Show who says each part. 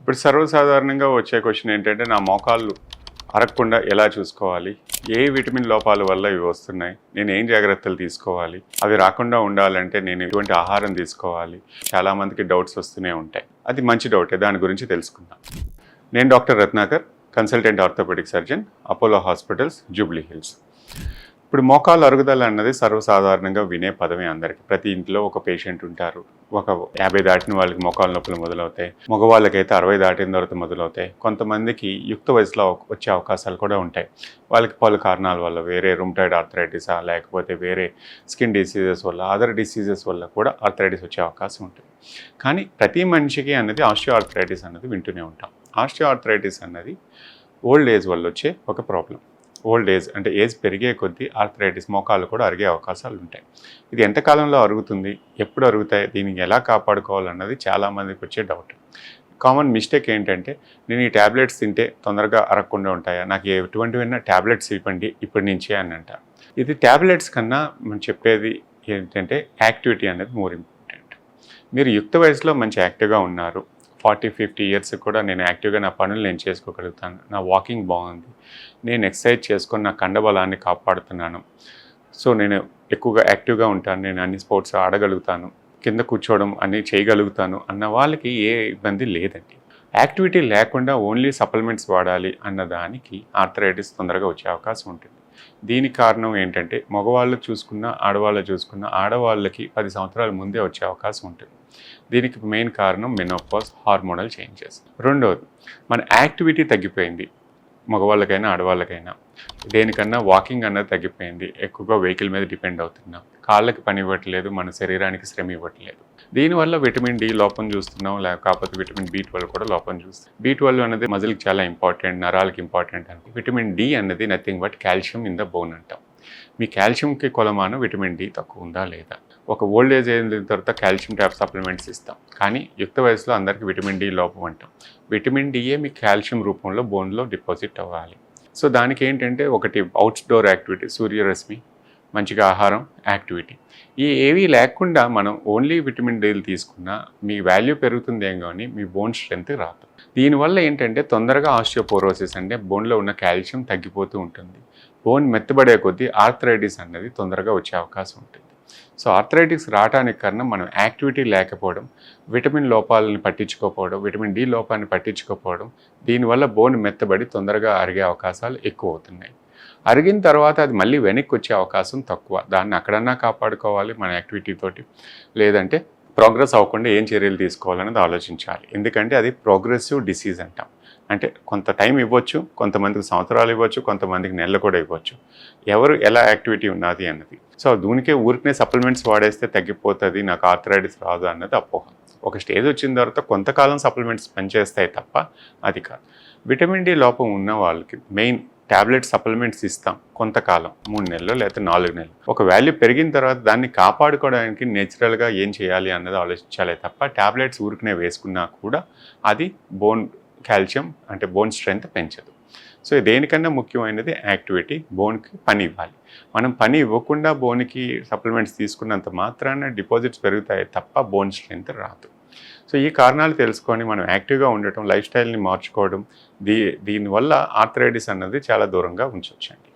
Speaker 1: ఇప్పుడు సర్వసాధారణంగా వచ్చే క్వశ్చన్ ఏంటంటే నా మోకాళ్ళు అరగకుండా ఎలా చూసుకోవాలి, ఏ విటమిన్ లోపాల వల్ల ఇవి వస్తున్నాయి, నేను ఏం జాగ్రత్తలు తీసుకోవాలి, అవి రాకుండా ఉండాలంటే నేను ఎటువంటి ఆహారం తీసుకోవాలి, చాలామందికి డౌట్స్ వస్తూనే ఉంటాయి. అది మంచి డౌటే, దాని గురించి తెలుసుకుందాం. నేను doctor Ratnakar, consultant orthopaedic surgeon, Apollo Hospitals, Jubilee Hills. ఇప్పుడు మోకాలు అరుగుదల అన్నది సర్వసాధారణంగా వినే పదమే అందరికీ. ప్రతి ఇంట్లో ఒక పేషెంట్ ఉంటారు. ఒక 50 దాటిన వాళ్ళకి మోకాలు నొప్పులు మొదలవుతాయి, మగవాళ్ళకైతే 60 దాటిన తర్వాత మొదలవుతాయి. కొంతమందికి యుక్త వయసులో వచ్చే అవకాశాలు కూడా ఉంటాయి. వాళ్ళకి పలు కారణాల వల్ల, వేరే రుమటాయిడ్ ఆర్థరైటిసా లేకపోతే వేరే స్కిన్ డిసీజెస్ వల్ల, అదర్ డిసీజెస్ వల్ల కూడా ఆర్థరైటిస్ వచ్చే అవకాశం ఉంటుంది. కానీ ప్రతి మనిషికి అన్నది ఆస్టియో ఆర్థరైటిస్ అన్నది వింటూనే ఉంటాం. ఆస్టియో ఆర్థరైటిస్ అన్నది ఓల్డ్ ఏజ్ వల్ల వచ్చే ఒక ప్రాబ్లం. ఓల్డ్ ఏజ్ అంటే ఏజ్ పెరిగే కొద్దీ ఆర్థరైటిస్ మోకాళ్ళు కూడా అరిగే అవకాశాలు ఉంటాయి. ఇది ఎంతకాలంలో అరుగుతుంది, ఎప్పుడు అరుగుతాయి, దీనికి ఎలా కాపాడుకోవాలన్నది చాలామందికి వచ్చే డౌట్. కామన్ మిస్టేక్ ఏంటంటే, నేను ఈ ట్యాబ్లెట్స్ తింటే తొందరగా అరగకుండా ఉంటాయా, నాకు ఎటువంటివైనా ట్యాబ్లెట్స్ ఇవ్వండి ఇప్పటి నుంచే అని అంటారు. ఇది ట్యాబ్లెట్స్ కన్నా మనం చెప్పేది ఏంటంటే యాక్టివిటీ అనేది మోర్ ఇంపార్టెంట్. మీరు యుక్త వయసులో మంచి యాక్టివ్గా ఉన్నారు, 40-50 ఇయర్స్ కూడా నేను యాక్టివ్గా నా పనులు నేను చేసుకోగలుగుతాను, నా వాకింగ్ బాగుంది, నేను ఎక్సర్సైజ్ చేసుకొని నా కండబలాన్ని కాపాడుతున్నాను, సో నేను ఎక్కువగా యాక్టివ్గా ఉంటాను, నేను అన్ని స్పోర్ట్స్ ఆడగలుగుతాను, కింద కూర్చోవడం అన్నీ చేయగలుగుతాను అన్న వాళ్ళకి ఏ ఇబ్బంది లేదండి. యాక్టివిటీ లేకుండా ఓన్లీ సప్లిమెంట్స్ వాడాలి అన్నదానికి ఆర్థరైటిస్ తొందరగా వచ్చే అవకాశం ఉంటుంది. దీనికి కారణం ఏంటంటే, మగవాళ్ళు చూసుకున్న ఆడవాళ్ళు చూసుకున్న ఆడవాళ్ళకి 10 సంవత్సరాల ముందే వచ్చే అవకాశం ఉంటుంది. దీనికి మెయిన్ కారణం మెనోపాజ్, హార్మోనల్ చేంజెస్. రెండవది, మన యాక్టివిటీ తగ్గిపోయింది, మగవాళ్ళకైనా ఆడవాళ్ళకైనా. దేనికన్నా వాకింగ్ అన్నది తగ్గిపోయింది, ఎక్కువగా వెహికల్ మీద డిపెండ్ అవుతున్నాం, కాళ్ళకి పని ఇవ్వట్లేదు, మన శరీరానికి శ్రమ ఇవ్వట్లేదు. దీనివల్ల విటమిన్ డి లోపం చూస్తున్నాం, లేకపోతే విటమిన్ B12 కూడా లోపం చూస్తాం. B12 అనేది మజిల్కి చాలా ఇంపార్టెంట్, నరాలకి ఇంపార్టెంట్ అని. విటమిన్ డి అనేది nothing but calcium in the bone అంటాం. మీ కాల్షియంకి కొలమానం విటమిన్ డి తక్కువ ఉందా లేదా. ఒక ఓల్డ్ ఏజ్ అయిన తర్వాత కాల్షియం ట్యాబ్ సప్లిమెంట్స్ ఇస్తాం, కానీ యుక్త వయసులో అందరికీ విటమిన్ డి లోపం అంటాం. విటమిన్ డియే మీకు కాల్షియం రూపంలో బోన్లో డిపాజిట్ అవ్వాలి. సో దానికి ఏంటంటే, ఒకటి అవుట్డోర్ యాక్టివిటీ, సూర్యరశ్మి, మంచిగా ఆహారం, యాక్టివిటీ. ఈ ఏవీ లేకుండా మనం ఓన్లీ విటమిన్ డీలు తీసుకున్నా మీ వాల్యూ పెరుగుతుందేం కానీ మీ బోన్ స్ట్రెంత్ రాదు. దీనివల్ల ఏంటంటే, తొందరగా ఆస్టియోపోరోసిస్ అంటే బోన్లో ఉన్న కాల్షియం తగ్గిపోతూ ఉంటుంది. బోన్ మెత్తబడే కొద్దీ ఆర్థరైటిస్ అన్నది తొందరగా వచ్చే అవకాశం ఉంటుంది. సో ఆర్థరైటిస్ రావడానికి కారణం మనం యాక్టివిటీ లేకపోవడం, విటమిన్ లోపాలను పట్టించుకోకపోవడం, విటమిన్ డి లోపాన్ని పట్టించుకోకపోవడం. దీనివల్ల బోన్ మెత్తబడి తొందరగా అరిగే అవకాశాలు ఎక్కువ అవుతున్నాయి. అరిగిన తర్వాత అది మళ్ళీ వెనక్కి వచ్చే అవకాశం తక్కువ. దాన్ని అక్కడన్నా కాపాడుకోవాలి మన యాక్టివిటీ తోటి, లేదంటే ప్రోగ్రెస్ అవ్వకుండా ఏం చర్యలు తీసుకోవాలనేది ఆలోచించాలి. ఎందుకంటే అది ప్రోగ్రెసివ్ డిసీజ్ అంటాం. అంటే కొంత టైం ఇవ్వచ్చు, కొంతమందికి సంవత్సరాలు ఇవ్వచ్చు, కొంతమందికి నెలలు కూడా ఇవ్వచ్చు, ఎవరు ఎలా యాక్టివిటీ ఉన్నది అన్నది. సో ఊరికనే సప్లిమెంట్స్ వాడేస్తే తగ్గిపోతుంది, నాకు ఆర్థరైటిస్ రాదు అన్నది అపోహ. ఒక స్టేజ్ వచ్చిన తర్వాత కొంతకాలం సప్లిమెంట్స్ పనిచేస్తాయి తప్ప అది కాదు. విటమిన్ డి లోపం ఉన్న వాళ్ళకి మెయిన్ ట్యాబ్లెట్ సప్లిమెంట్స్ ఇస్తాం కొంతకాలం, 3 నెలలు లేకపోతే 4 నెలలు. ఒక వాల్యూ పెరిగిన తర్వాత దాన్ని కాపాడుకోవడానికి నేచురల్గా ఏం చేయాలి అన్నది ఆలోచించాలి తప్ప ట్యాబ్లెట్స్ ఊరికనే వేసుకున్నా కూడా అది బోన్ కాల్షియం అంటే బోన్ స్ట్రెంత్ పెంచదు. సో దేనికన్నా ముఖ్యమైనది యాక్టివిటీ, బోన్కి పని ఇవ్వాలి. మనం పని ఇవ్వకుండా బోన్కి సప్లిమెంట్స్ తీసుకున్నంత మాత్రాన డిపాజిట్స్ పెరుగుతాయి తప్ప బోన్ స్ట్రెంత్ రాదు. సో ఈ కారణాలు తెలుసుకొని మనం యాక్టివ్గా ఉండటం, లైఫ్ స్టైల్ని మార్చుకోవడం, దీనివల్ల ఆర్థరైటిస్ అన్నది చాలా దూరంగా ఉంచవచ్చండి.